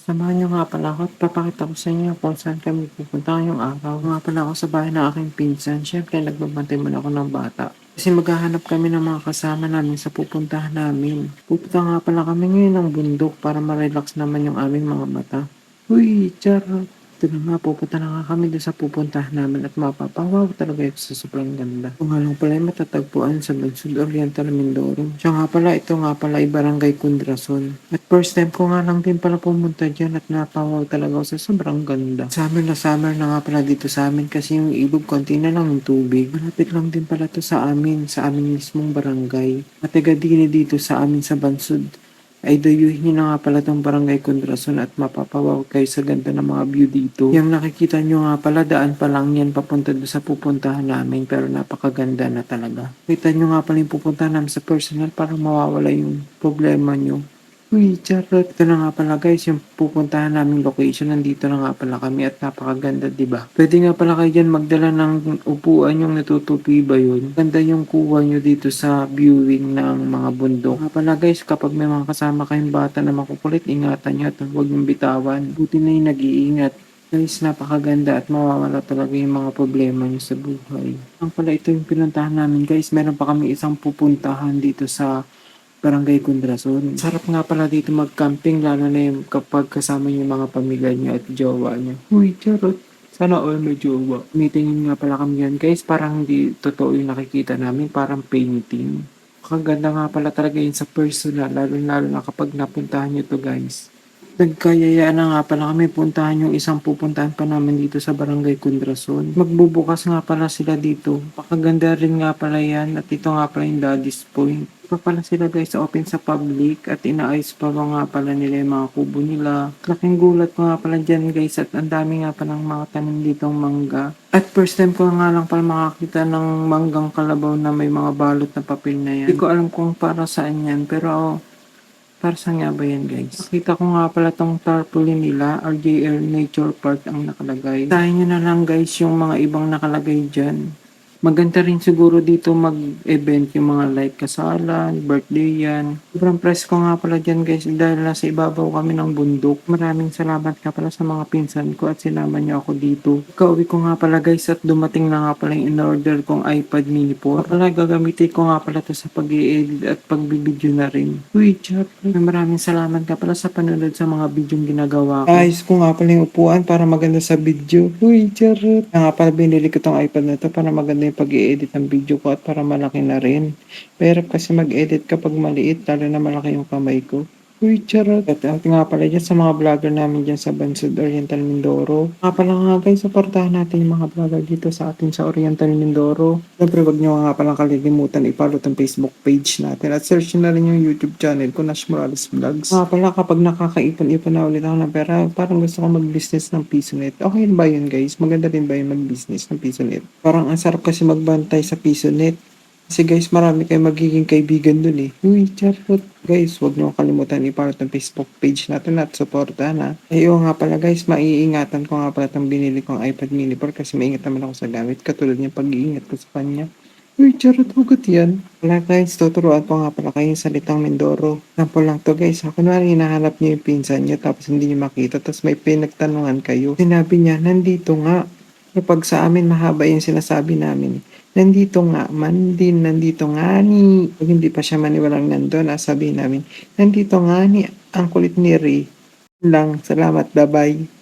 Samahan niyo nga pala ako at papakita ko sa inyo kung saan kami pupunta ngayong araw. Nga pala ako sa bahay ng aking pinsan. Siyempre, nagbabantay muna ako ng bata. Kasi maghahanap kami ng mga kasama namin sa pupuntahan namin. Pupunta nga pala kami ngayon ng bundok para ma-relax naman yung aming mga mata. Uy, charot! Ito na nga, pupunta na nga kami doon sa pupuntahan namin at mapapawaw talaga ito sa sobrang ganda. Ito nga lang pala ay matatagpuan sa Bansud Oriental, Mindoro. Siya nga pala, ito nga pala ay Barangay Kundrason. At first time ko nga lang din pala pumunta dyan at napawaw talaga ako sa sobrang ganda. Summer na nga pala dito sa amin kasi yung ilog konti na lang yung tubig. Malapit lang din pala to sa amin mismong barangay. Mataga din dito sa amin sa Bansud ay dayuhin nyo na nga pala tong Barangay Kundrason at mapapawaw kayo sa ganda ng mga view dito. Yung nakikita nyo nga pala, daan pa lang yan papunta doon sa pupuntahan namin pero napakaganda na talaga. Kita nyo nga pala yung pupuntahan namin sa personal para mawawala yung problema nyo. Uy, charot. Ito na nga pala guys, yung pupuntahan naming location. Nandito na nga pala kami at napakaganda, di ba? Pwede nga pala kayo dyan magdala ng upuan yung natutupi ba yun? Ganda yung kuha nyo dito sa viewing ng mga bundok. Nga pala guys, kapag may mga kasama kayong bata na makukulit, ingatan nyo at huwag yung bitawan. Buti na yung nag-iingat. Guys, napakaganda at mawawala talaga yung mga problema nyo sa buhay. Ang pala ito yung pinuntahan namin guys. Meron pa kami isang pupuntahan dito sa Barangay Kundrason. Sarap nga pala dito mag-camping lalo na yung kapag kasama niyo yung mga pamilya niyo at jowa niyo. Uy, charot. Sana all may jowa. Meetingin nga pala kami yan guys. Parang hindi totoo yung nakikita namin. Parang painting. Kaganda nga pala talaga yun sa personal. Lalo na kapag napuntahan niyo to guys. Nagkayayaan na nga pala kami puntahan yung isang pupuntahan pa namin dito sa Barangay Kundrason. Magbubukas nga pala sila dito. Pakaganda rin nga pala yan at ito nga pala yung Daddy's Point. Pa pala sila guys open sa public at inaayos pa ba nga pala nila yung mga kubo nila. Laking gulat ko nga pala dyan guys at ang dami nga palang mga tanim ditong mangga. At first time ko nga lang pala makakita ng manggang kalabaw na may mga balot na papel na yan. Hindi ko alam kung para saan yan pero para saan nga ba yan guys? Nakita ko nga pala tong tarpaulin nila, RJR Nature Park ang nakalagay. Tayo nyo na lang guys yung mga ibang nakalagay dyan. Maganda rin siguro dito mag-event yung mga like kasalan, birthday yan. Sobrang press ko nga pala dyan guys dahil nasa ibabaw kami ng bundok. Maraming salamat nga pala sa mga pinsan ko at sinama niyo ako dito. Kauwi ko nga pala guys at dumating na nga pala yung in-order kong iPad mini 4. Pala gagamitin ko nga pala to sa pag-i-edit at pagbibideo na rin. Uy, chat. Maraming salamat nga pala sa panonood sa mga bidyong ginagawa ko. Ayos ko nga pala yung upuan para maganda sa video. Uy, charot. Kaya nga pala binili ko tong iPad na to para maganda yung pag-i-edit ng video ko at para malaki na rin. Pero kasi mag-edit kapag maliit, lalo na malaki yung kamay ko. Uy, charot. At nga pala dyan sa mga vlogger namin dyan sa Bansud Oriental, Mindoro. Nga pala nga guys, supportahan natin yung mga vlogger dito sa atin sa Oriental, Mindoro. Siyempre, wag nyo nga palang kalilimutan i-follow tong Facebook page natin. At search nyo na rin yung YouTube channel ko, Nash Morales Vlogs. Nga pala, kapag nakakaipon-ipon na ulit ako ng pera, parang gusto ko mag-business ng PisoNet. Okay ba yun guys? Maganda din ba yung mag-business ng PisoNet? Parang ang sarap kasi magbantay sa PisoNet. Kasi guys, marami kayong magiging kaibigan dun eh. Uy, charot. Guys, huwag niyo kalimutan i-follow ang Facebook page natin at supportan ha. Ayun nga pala guys, maiingatan ko nga pala itong binili kong iPad mini 4 kasi maingat naman ako sa gamit. Katulad niya pag-iingat ko sa kanya. Uy, charot, hugot yan. Wala guys, tuturuan ko nga pala kayo yung salitang Mindoro. Sample lang to guys. Kunwari hinahanap niyo yung pinsan niyo tapos hindi niyo makita tapos may pinagtanungan kayo. Sinabi niya, nandito nga. Kapag sa amin mahaba yung sinasabi namin. Nandito nga man din, nandito nga ni. Pag hindi pa siya maniwalang nandun, sabihin namin, nandito nga ni, ang kulit ni Ray. Lang, salamat, bye-bye.